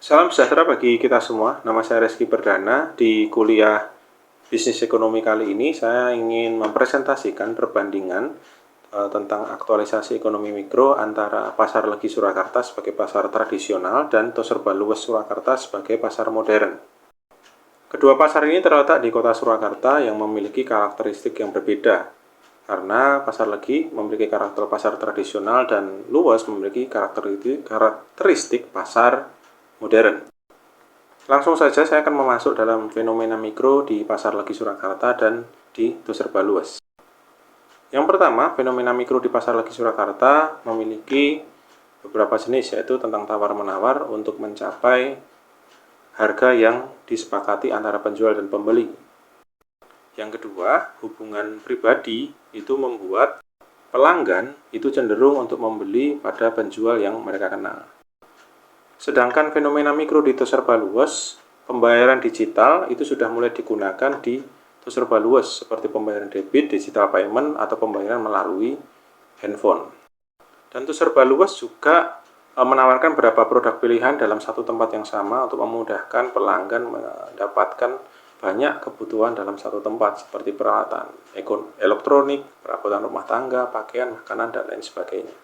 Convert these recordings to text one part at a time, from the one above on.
Salam sejahtera bagi kita semua. Nama saya Reski Perdana. Di kuliah Bisnis Ekonomi kali ini, saya ingin mempresentasikan perbandingan tentang aktualisasi ekonomi mikro antara Pasar Legi Surakarta sebagai pasar tradisional dan Toserba Luwes Surakarta sebagai pasar modern. Kedua pasar ini terletak di kota Surakarta yang memiliki karakteristik yang berbeda, karena Pasar Legi memiliki karakter pasar tradisional dan Luwes memiliki karakteristik pasar modern. Langsung saja saya akan memasuk dalam fenomena mikro di Pasar Legi Surakarta dan di Toserba Luwes. Yang pertama, fenomena mikro di Pasar Legi Surakarta memiliki beberapa jenis, yaitu tentang tawar-menawar untuk mencapai harga yang disepakati antara penjual dan pembeli. Yang kedua, hubungan pribadi itu membuat pelanggan itu cenderung untuk membeli pada penjual yang mereka kenal. Sedangkan fenomena mikro di Toserba Luwes, pembayaran digital itu sudah mulai digunakan di Toserba Luwes, seperti pembayaran debit, digital payment, atau pembayaran melalui handphone. Dan Toserba Luwes juga menawarkan beberapa produk pilihan dalam satu tempat yang sama untuk memudahkan pelanggan mendapatkan banyak kebutuhan dalam satu tempat, seperti peralatan elektronik, perabotan rumah tangga, pakaian, makanan, dan lain sebagainya.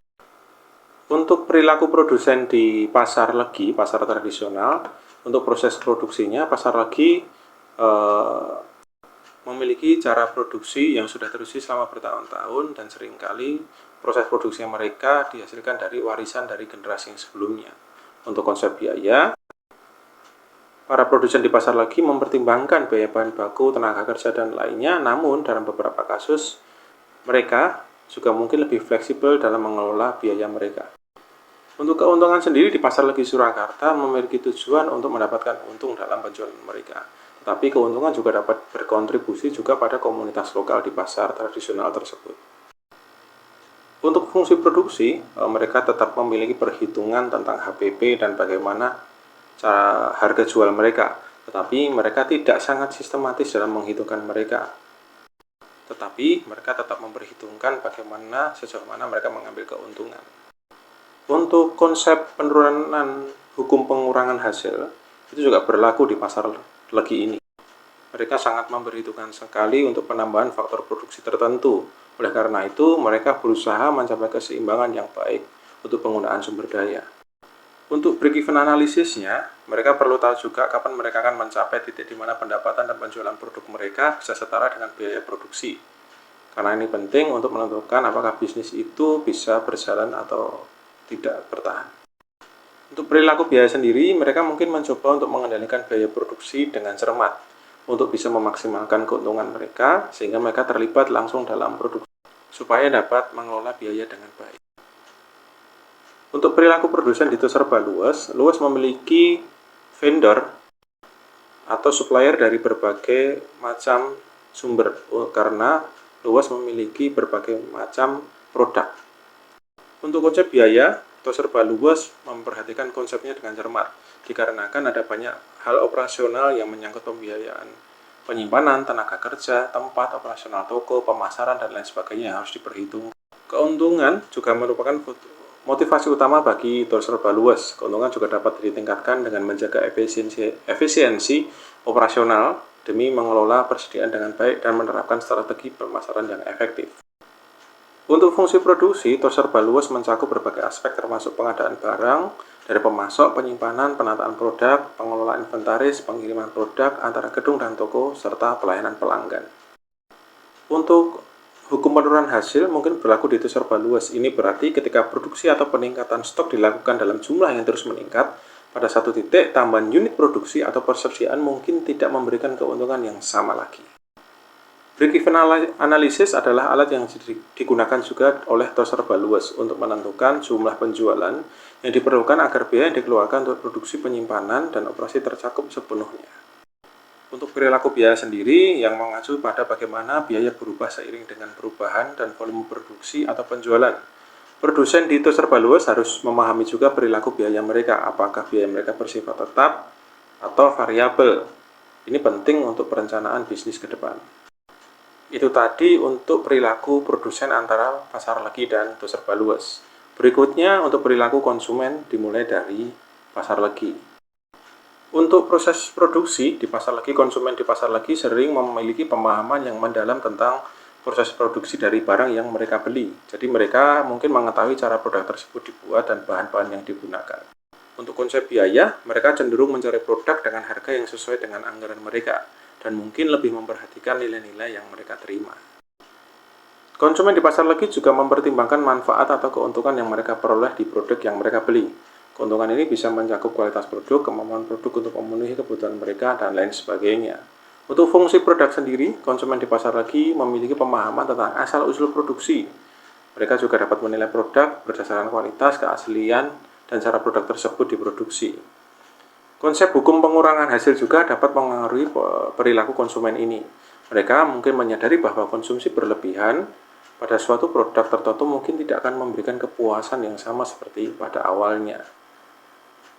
Untuk perilaku produsen di Pasar Legi, pasar tradisional, untuk proses produksinya, Pasar Legi memiliki cara produksi yang sudah terusi selama bertahun-tahun, dan seringkali proses produksi mereka dihasilkan dari warisan dari generasi yang sebelumnya. Untuk konsep biaya, para produsen di Pasar Legi mempertimbangkan biaya bahan baku, tenaga kerja, dan lainnya, namun dalam beberapa kasus mereka juga mungkin lebih fleksibel dalam mengelola biaya mereka. Untuk keuntungan sendiri di Pasar Legi Surakarta memiliki tujuan untuk mendapatkan untung dalam penjualan mereka. Tetapi keuntungan juga dapat berkontribusi juga pada komunitas lokal di pasar tradisional tersebut. Untuk fungsi produksi, mereka tetap memiliki perhitungan tentang HPP dan bagaimana cara harga jual mereka. Tetapi mereka tidak sangat sistematis dalam menghitungkan mereka. Tetapi mereka tetap memperhitungkan bagaimana sejauh mana mereka mengambil keuntungan. Untuk konsep penurunan hukum pengurangan hasil itu juga berlaku di Pasar Legi ini. Mereka sangat memperhitungkan sekali untuk penambahan faktor produksi tertentu. Oleh karena itu, mereka berusaha mencapai keseimbangan yang baik untuk penggunaan sumber daya. Untuk break-even analisisnya, mereka perlu tahu juga kapan mereka akan mencapai titik di mana pendapatan dan penjualan produk mereka bisa setara dengan biaya produksi. Karena ini penting untuk menentukan apakah bisnis itu bisa berjalan atau tidak bertahan. Untuk perilaku biaya sendiri, mereka mungkin mencoba untuk mengendalikan biaya produksi dengan cermat untuk bisa memaksimalkan keuntungan mereka, sehingga mereka terlibat langsung dalam produksi supaya dapat mengelola biaya dengan baik. Untuk perilaku produsen di Toserba Luwes memiliki vendor atau supplier dari berbagai macam sumber, karena Luwes memiliki berbagai macam produk. Untuk konsep biaya, Toserba Luwes memperhatikan konsepnya dengan cermat, dikarenakan ada banyak hal operasional yang menyangkut pembiayaan penyimpanan, tenaga kerja, tempat operasional toko, pemasaran, dan lain sebagainya yang harus diperhitungkan. Keuntungan juga merupakan motivasi utama bagi Toserba Luwes. Keuntungan juga dapat ditingkatkan dengan menjaga efisiensi operasional demi mengelola persediaan dengan baik dan menerapkan strategi pemasaran yang efektif. Untuk fungsi produksi, Toserba Luwes mencakup berbagai aspek termasuk pengadaan barang, dari pemasok, penyimpanan, penataan produk, pengelolaan inventaris, pengiriman produk antara gedung dan toko, serta pelayanan pelanggan. Untuk hukum penurunan hasil mungkin berlaku di Toserba Luwes. Ini berarti ketika produksi atau peningkatan stok dilakukan dalam jumlah yang terus meningkat, pada satu titik tambahan unit produksi atau persediaan mungkin tidak memberikan keuntungan yang sama lagi. Break-even analysis adalah alat yang digunakan juga oleh Toserba Luwes untuk menentukan jumlah penjualan yang diperlukan agar biaya yang dikeluarkan untuk produksi, penyimpanan, dan operasi tercakup sepenuhnya. Untuk perilaku biaya sendiri yang mengacu pada bagaimana biaya berubah seiring dengan perubahan dan volume produksi atau penjualan. Produsen di Toserba Luwes harus memahami juga perilaku biaya mereka, apakah biaya mereka bersifat tetap atau variabel. Ini penting untuk perencanaan bisnis ke depan. Itu tadi untuk perilaku produsen antara Pasar Legi dan Toserba Luwes. Berikutnya untuk perilaku konsumen dimulai dari Pasar Legi. Untuk proses produksi di pasar legi, konsumen di pasar legi sering memiliki pemahaman yang mendalam tentang proses produksi dari barang yang mereka beli. Jadi mereka mungkin mengetahui cara produk tersebut dibuat dan bahan-bahan yang digunakan. Untuk konsep biaya, mereka cenderung mencari produk dengan harga yang sesuai dengan anggaran mereka dan mungkin lebih memperhatikan nilai-nilai yang mereka terima. Konsumen di pasar legi juga mempertimbangkan manfaat atau keuntungan yang mereka peroleh di produk yang mereka beli. Keuntungan ini bisa mencakup kualitas produk, kemampuan produk untuk memenuhi kebutuhan mereka, dan lain sebagainya. Untuk fungsi produk sendiri, konsumen di pasar lagi memiliki pemahaman tentang asal-usul produksi. Mereka juga dapat menilai produk berdasarkan kualitas, keaslian, dan cara produk tersebut diproduksi. Konsep hukum pengurangan hasil juga dapat mengaruhi perilaku konsumen ini. Mereka mungkin menyadari bahwa konsumsi berlebihan pada suatu produk tertentu mungkin tidak akan memberikan kepuasan yang sama seperti pada awalnya.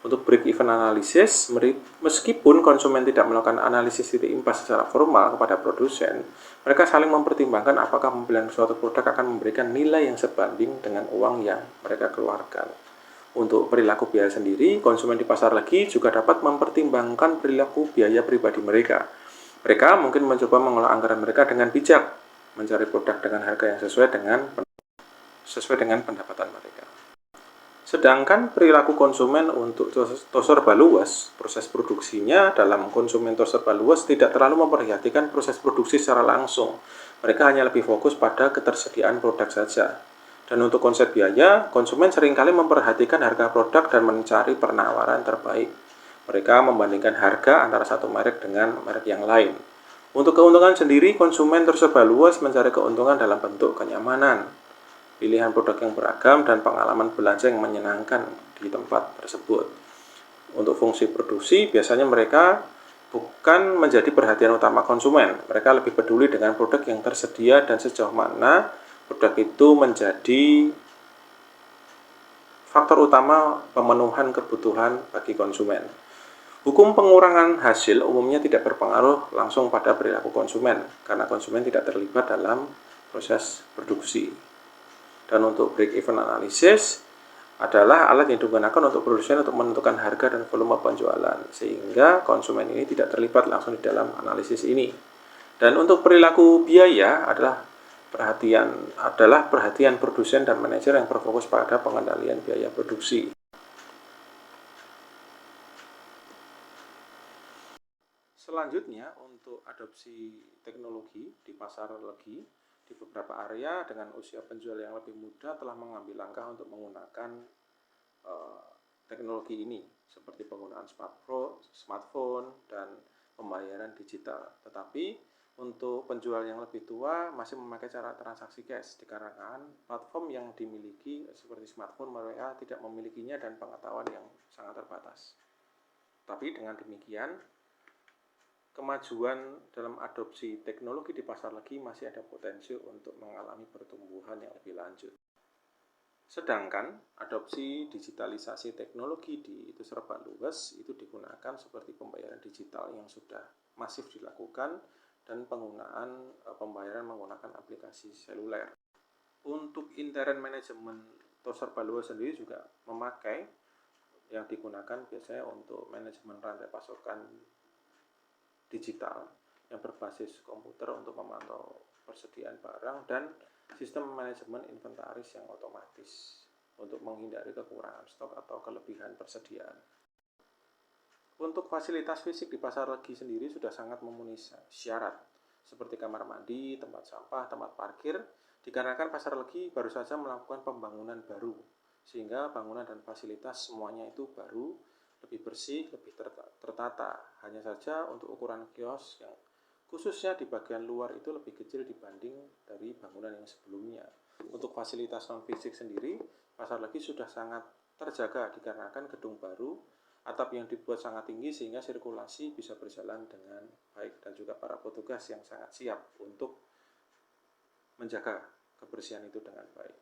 Untuk break-even analysis, meskipun konsumen tidak melakukan analisis titik impas secara formal kepada produsen, mereka saling mempertimbangkan apakah pembelian suatu produk akan memberikan nilai yang sebanding dengan uang yang mereka keluarkan. Untuk perilaku biaya sendiri, konsumen di pasar lagi juga dapat mempertimbangkan perilaku biaya pribadi mereka. Mereka mungkin mencoba mengelola anggaran mereka dengan bijak, mencari produk dengan harga yang sesuai dengan pendapatan mereka. Sedangkan perilaku konsumen untuk tos serba luas, proses produksinya dalam konsumen tos serba luas tidak terlalu memperhatikan proses produksi secara langsung. Mereka hanya lebih fokus pada ketersediaan produk saja. Dan untuk konsep biaya, konsumen seringkali memperhatikan harga produk dan mencari penawaran terbaik. Mereka membandingkan harga antara satu merek dengan merek yang lain. Untuk keuntungan sendiri, konsumen tersebar luas mencari keuntungan dalam bentuk kenyamanan, pilihan produk yang beragam, dan pengalaman belanja yang menyenangkan di tempat tersebut. Untuk fungsi produksi, biasanya mereka bukan menjadi perhatian utama konsumen. Mereka lebih peduli dengan produk yang tersedia dan sejauh mana produk itu menjadi faktor utama pemenuhan kebutuhan bagi konsumen. Hukum pengurangan hasil umumnya tidak berpengaruh langsung pada perilaku konsumen, karena konsumen tidak terlibat dalam proses produksi. Dan untuk break-even analysis adalah alat yang digunakan untuk produsen untuk menentukan harga dan volume penjualan, sehingga konsumen ini tidak terlibat langsung di dalam analisis ini. Dan untuk perilaku biaya adalah perhatian produsen dan manajer yang berfokus pada pengendalian biaya produksi. Selanjutnya, untuk adopsi teknologi di pasar legi, di beberapa area dengan usia penjual yang lebih muda telah mengambil langkah untuk menggunakan teknologi ini, seperti penggunaan smartphone dan pembayaran digital. Tetapi untuk penjual yang lebih tua masih memakai cara transaksi cash, dikarenakan platform yang dimiliki seperti smartphone mereka tidak memilikinya dan pengetahuan yang sangat terbatas. Tapi dengan demikian, kemajuan dalam adopsi teknologi di pasar legi masih ada potensi untuk mengalami pertumbuhan yang lebih lanjut. Sedangkan adopsi digitalisasi teknologi itu serba luas itu digunakan seperti pembayaran digital yang sudah masif dilakukan dan penggunaan pembayaran menggunakan aplikasi seluler. Untuk intern manajemen atau serba luas sendiri juga memakai yang digunakan biasanya untuk manajemen rantai pasokan digital yang berbasis komputer untuk memantau persediaan barang dan sistem manajemen inventaris yang otomatis untuk menghindari kekurangan stok atau kelebihan persediaan. Untuk fasilitas fisik di pasar legi sendiri sudah sangat memenuhi syarat, seperti kamar mandi, tempat sampah, tempat parkir, dikarenakan pasar legi baru saja melakukan pembangunan baru, sehingga bangunan dan fasilitas semuanya itu baru, lebih bersih, lebih tertata. Hanya saja untuk ukuran kios yang khususnya di bagian luar itu lebih kecil dibanding dari bangunan yang sebelumnya. Untuk fasilitas non-fisik sendiri, pasar legi sudah sangat terjaga dikarenakan gedung baru, atap yang dibuat sangat tinggi sehingga sirkulasi bisa berjalan dengan baik, dan juga para petugas yang sangat siap untuk menjaga kebersihan itu dengan baik.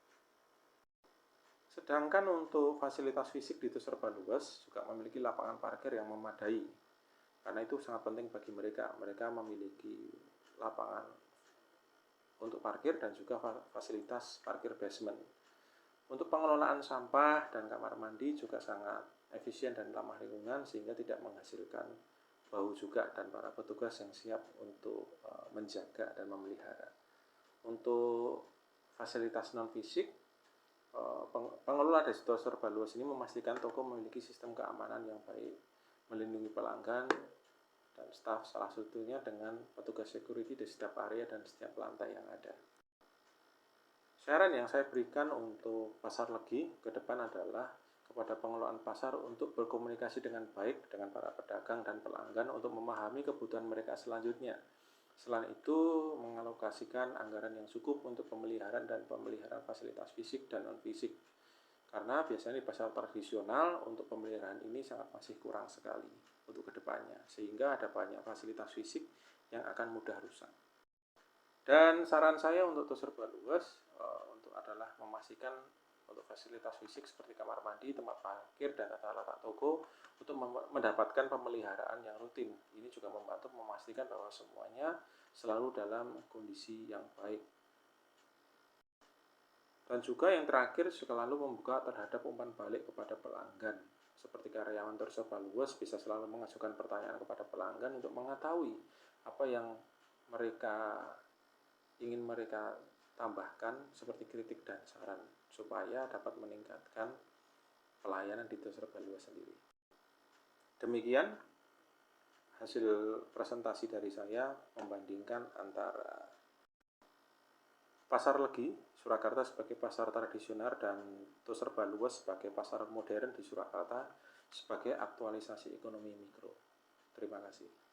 Sedangkan untuk fasilitas fisik di itu serba luas juga memiliki lapangan parkir yang memadai, karena itu sangat penting bagi mereka. Mereka memiliki lapangan untuk parkir dan juga fasilitas parkir basement. Untuk pengelolaan sampah dan kamar mandi juga sangat efisien dan ramah lingkungan sehingga tidak menghasilkan bau juga, dan para petugas yang siap untuk menjaga dan memelihara. Untuk fasilitas non fisik, pengelola Desto Serba Luas ini memastikan toko memiliki sistem keamanan yang baik, melindungi pelanggan dan staf, salah satunya dengan petugas security di setiap area dan setiap lantai yang ada. Saran yang saya berikan untuk Pasar Legi ke depan adalah kepada pengelolaan pasar untuk berkomunikasi dengan baik dengan para pedagang dan pelanggan untuk memahami kebutuhan mereka selanjutnya. Selain itu, mengalokasikan anggaran yang cukup untuk pemeliharaan dan pemeliharaan fasilitas fisik dan non-fisik. Karena biasanya di pasar tradisional untuk pemeliharaan ini masih kurang sekali untuk kedepannya, sehingga ada banyak fasilitas fisik yang akan mudah rusak. Dan saran saya untuk serba luas adalah memastikan untuk fasilitas fisik seperti kamar mandi, tempat parkir, dan tata letak toko untuk mendapatkan pemeliharaan yang rutin. Ini juga membantu memastikan bahwa semuanya selalu dalam kondisi yang baik. Dan juga yang terakhir, selalu membuka terhadap umpan balik kepada pelanggan. Seperti karyawan Serba Luas bisa selalu mengajukan pertanyaan kepada pelanggan untuk mengetahui apa yang ingin mereka tambahkan, seperti kritik dan saran, supaya dapat meningkatkan pelayanan di Serba Luas sendiri. Demikian hasil presentasi dari saya membandingkan antara Pasar Legi Surakarta sebagai pasar tradisional dan Serba Luas sebagai pasar modern di Surakarta sebagai aktualisasi ekonomi mikro. Terima kasih.